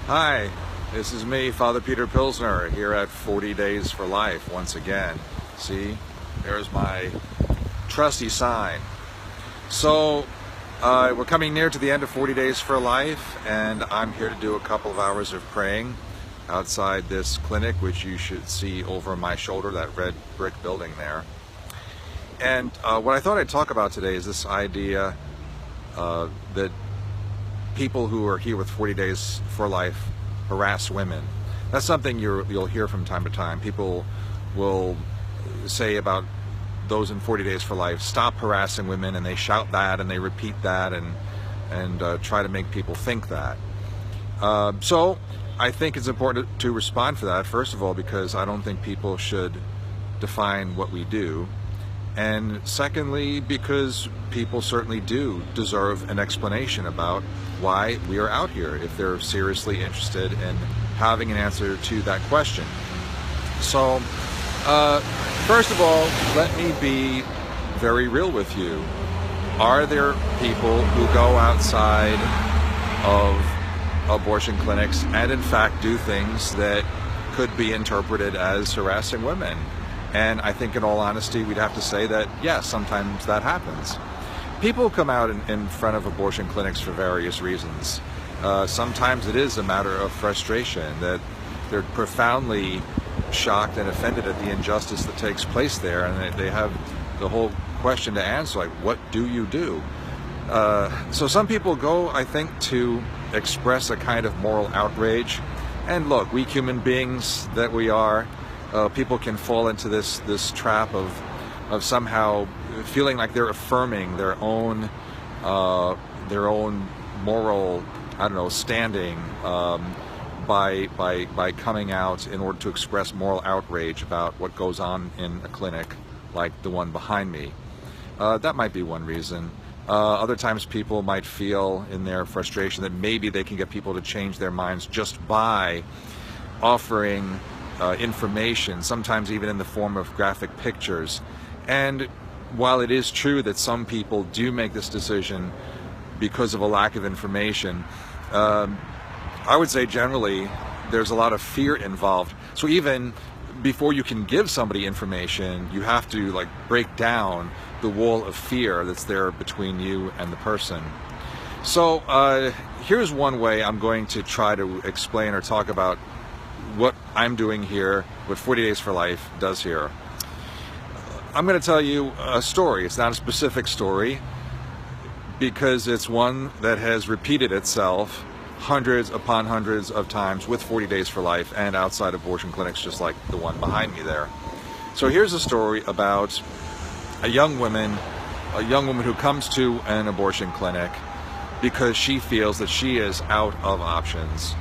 Hi, this is me, Father Peter Pilsner, here at 40 Days for Life once again. See, there's my trusty sign. So, we're coming near to the end of 40 Days for Life, and I'm here to do a couple of hours of praying outside this clinic, which you should see over my shoulder, that red brick building there. And what I thought I'd talk about today is this idea that people who are here with 40 Days for Life harass women. That's something you'll hear from time to time. People will say about those in 40 Days for Life, stop harassing women, and they shout that and they repeat that and try to make people think that. So I think it's important to respond for that, first of all, because I don't think people should define what we do. And secondly, because people certainly do deserve an explanation about why we are out here, if they're seriously interested in having an answer to that question. So, first of all, let me be very real with you. Are there people who go outside of abortion clinics and in fact do things that could be interpreted as harassing women? And I think in all honesty, we'd have to say that, yes, sometimes that happens. People come out in front of abortion clinics for various reasons. Sometimes it is a matter of frustration, that they're profoundly shocked and offended at the injustice that takes place there, and they have the whole question to answer, like, what do you do? So some people go, I think, to express a kind of moral outrage. And look, we human beings that we are, people can fall into this trap of somehow feeling like they're affirming their own moral, I don't know, standing by coming out in order to express moral outrage about what goes on in a clinic like the one behind me. That might be one reason. Other times people might feel in their frustration that maybe they can get people to change their minds just by offering information, sometimes even in the form of graphic pictures. And while it is true that some people do make this decision because of a lack of information, I would say generally there's a lot of fear involved. So even before you can give somebody information, you have to break down the wall of fear that's there between you and the person. So here's one way I'm going to try to explain or talk about what I'm doing here, what 40 Days for Life does here. I'm going to tell you a story. It's not a specific story because it's one that has repeated itself hundreds upon hundreds of times with 40 Days for Life and outside abortion clinics just like the one behind me there. So here's a story about a young woman who comes to an abortion clinic because she feels that she is out of options.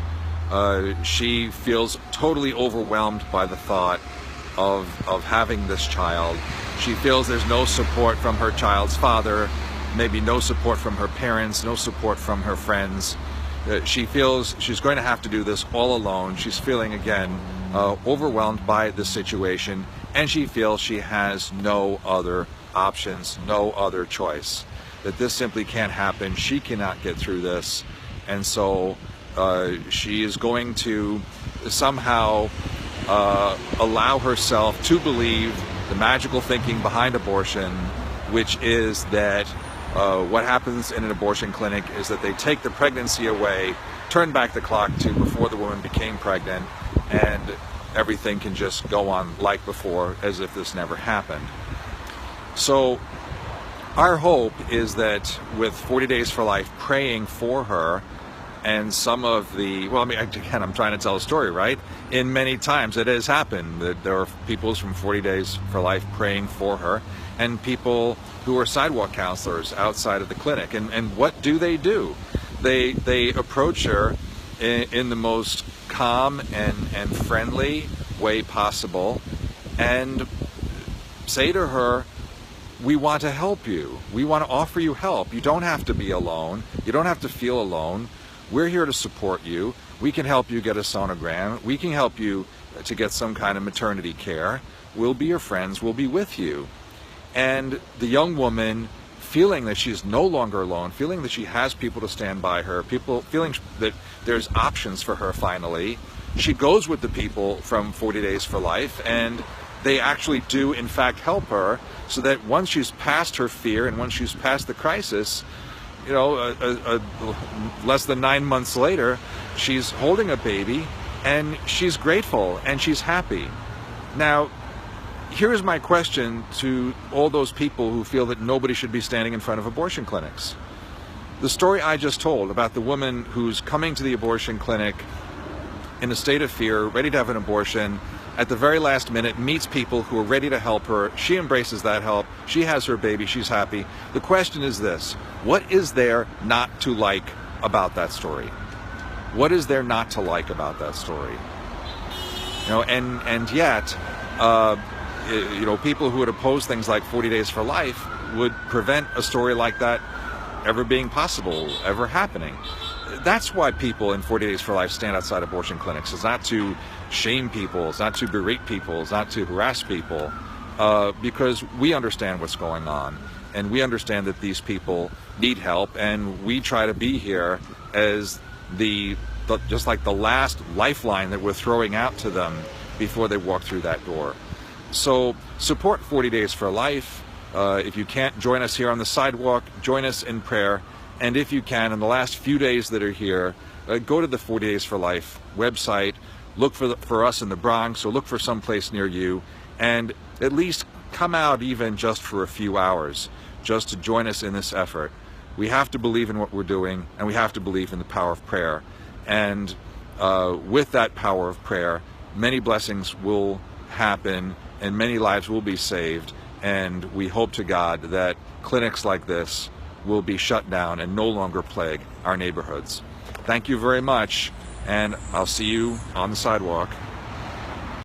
She feels totally overwhelmed by the thought of having this child. She feels there's no support from her child's father, maybe no support from her parents, no support from her friends. She feels she's going to have to do this all alone. She's feeling, again, overwhelmed by the situation, and she feels she has no other options, no other choice, that this simply can't happen. She cannot get through this, and so she is going to somehow allow herself to believe the magical thinking behind abortion, which is that what happens in an abortion clinic is that they take the pregnancy away, turn back the clock to before the woman became pregnant, and everything can just go on like before, as if this never happened. So our hope is that with 40 Days for Life praying for her, and some of the, well, I mean, again, I'm trying to tell a story, right? In many times it has happened that there are people from 40 Days for Life praying for her, and people who are sidewalk counselors outside of the clinic. And what do? They approach her in the most calm and friendly way possible and say to her, we want to help you. We want to offer you help. You don't have to be alone. You don't have to feel alone. We're here to support you. We can help you get a sonogram. We can help you to get some kind of maternity care. We'll be your friends. We'll be with you. And the young woman feeling that she's no longer alone, feeling that she has people to stand by her, feeling that there's options for her finally, she goes with the people from 40 Days for Life, and they actually do in fact help her, so that once she's past her fear and once she's past the crisis, you know, less than 9 months later, she's holding a baby and she's grateful and she's happy. Now, here's my question to all those people who feel that nobody should be standing in front of abortion clinics. The story I just told about the woman who's coming to the abortion clinic in a state of fear, ready to have an abortion, at the very last minute meets people who are ready to help her. She embraces that help. She has her baby. She's happy. The question is this: what is there not to like about that story? What is there not to like about that story? You know, and yet, you know, people who would oppose things like 40 Days for Life would prevent a story like that ever being possible, ever happening. That's why people in 40 Days for Life stand outside abortion clinics. It's not to shame people, it's not to berate people, it's not to harass people, because we understand what's going on, and we understand that these people need help, and we try to be here as just like the last lifeline that we're throwing out to them before they walk through that door. So support 40 Days for Life. If you can't join us here on the sidewalk, join us in prayer. And if you can, in the last few days that are here, go to the 40 Days for Life website, look for us in the Bronx, or look for someplace near you, and at least come out even just for a few hours, just to join us in this effort. We have to believe in what we're doing, and we have to believe in the power of prayer. And with that power of prayer, many blessings will happen, and many lives will be saved. And we hope to God that clinics like this will be shut down and no longer plague our neighborhoods. Thank you very much, and I'll see you on the sidewalk.